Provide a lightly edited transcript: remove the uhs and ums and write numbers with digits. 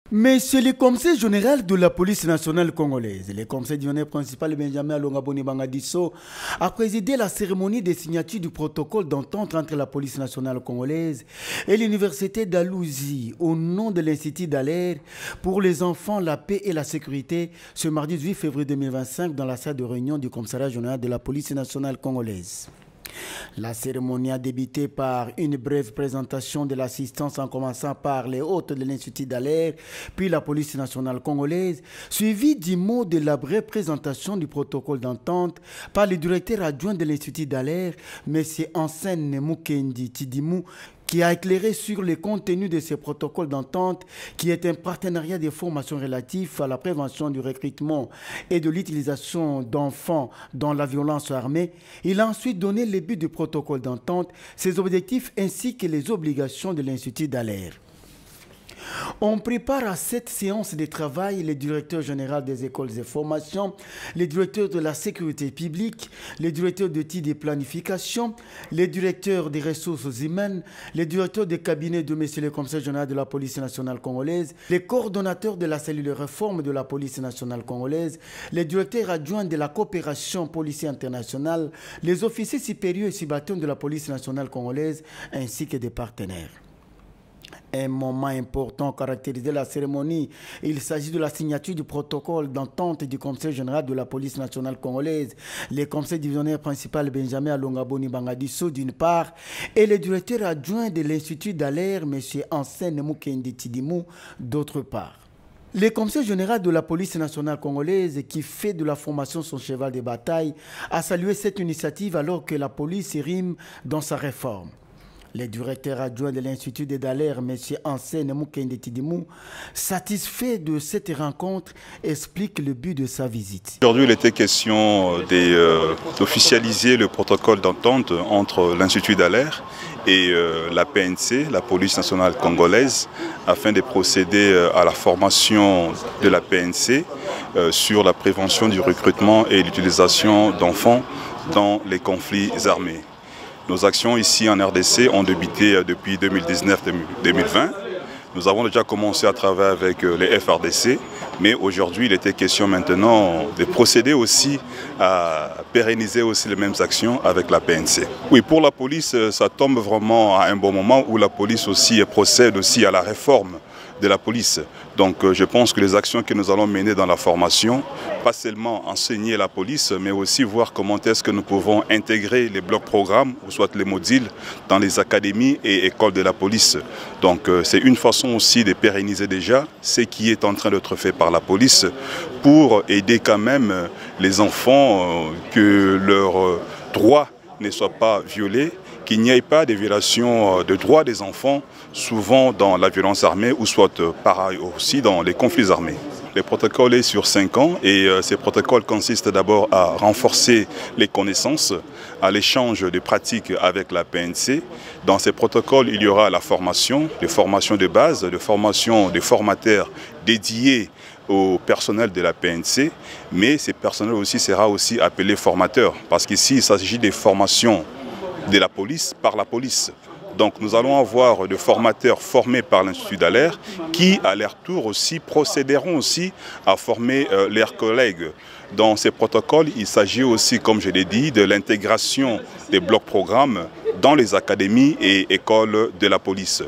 Mais c'est le conseil général de la police nationale congolaise, le conseil divisionnaire principal Benjamin Alongaboni Bangadisso, a présidé la cérémonie de signature du protocole d'entente entre la police nationale congolaise et l'université d'Alouzi au nom de l'Institut d'Aller pour les enfants, la paix et la sécurité ce mardi 18 février 2025 dans la salle de réunion du commissariat général de la police nationale congolaise. La cérémonie a débuté par une brève présentation de l'assistance en commençant par les hôtes de l'Institut d'Aller, puis la police nationale congolaise, suivie du mot de la brève présentation du protocole d'entente par le directeur adjoint de l'Institut d'Aller, M. Ansène Mukendi Tidimou, qui a éclairé sur le contenu de ce protocole d'entente, qui est un partenariat de formation relatif à la prévention du recrutement et de l'utilisation d'enfants dans la violence armée. Il a ensuite donné les buts du protocole d'entente, ses objectifs ainsi que les obligations de l'Institut d'Aller. On prépare à cette séance de travail le directeur général des écoles et formations, le directeur de la sécurité publique, le directeur d'outils de planification, le directeur des ressources humaines, le directeur des cabinets de M. le commissaire général de la police nationale congolaise, les coordonnateurs de la cellule de réforme de la police nationale congolaise, les directeurs adjoints de la coopération policière internationale, les officiers supérieurs et subalternes de la police nationale congolaise, ainsi que des partenaires. Un moment important caractérisait la cérémonie. Il s'agit de la signature du protocole d'entente du conseil général de la police nationale congolaise, le conseil divisionnaire principal Benjamin Alongaboni Bangadisso d'une part, et le directeur adjoint de l'Institut d'Aller, M. Ansène Mukendi Tidimou, d'autre part. Le conseil général de la police nationale congolaise, qui fait de la formation son cheval de bataille, a salué cette initiative alors que la police rime dans sa réforme. Le directeur adjoint de l'Institut d'Aller, M. Ansène Mukendi Tidimou, satisfait de cette rencontre, explique le but de sa visite. Aujourd'hui, il était question d'officialiser le protocole d'entente entre l'Institut d'Aller et la PNC, la police nationale congolaise, afin de procéder à la formation de la PNC sur la prévention du recrutement et l'utilisation d'enfants dans les conflits armés. Nos actions ici en RDC ont débuté depuis 2019-2020. Nous avons déjà commencé à travailler avec les FRDC, mais aujourd'hui il était question maintenant de procéder aussi à pérenniser aussi les mêmes actions avec la PNC. Oui, pour la police, ça tombe vraiment à un bon moment où la police aussi procède aussi à la réforme de la police. Donc je pense que les actions que nous allons mener dans la formation, pas seulement enseigner la police, mais aussi voir comment est-ce que nous pouvons intégrer les blocs programmes, ou soit les modules, dans les académies et écoles de la police. Donc c'est une façon aussi de pérenniser déjà ce qui est en train d'être fait par la police pour aider quand même les enfants que leurs droits ne soient pas violés, qu'il n'y ait pas de violation de droits des enfants, souvent dans la violence armée ou soit pareil aussi dans les conflits armés. Le protocole est sur 5 ans et ces protocoles consistent d'abord à renforcer les connaissances, à l'échange de pratiques avec la PNC. Dans ces protocoles, il y aura la formation, des formations de base, des formations de formateurs dédiés au personnel de la PNC, mais ces personnels aussi sera aussi appelé formateurs, parce qu'ici il s'agit des formations de la police par la police. Donc nous allons avoir des formateurs formés par l'Institut d'Aller qui, à leur tour aussi, procéderont aussi à former leurs collègues. Dans ces protocoles, il s'agit aussi, comme je l'ai dit, de l'intégration des blocs programmes dans les académies et écoles de la police.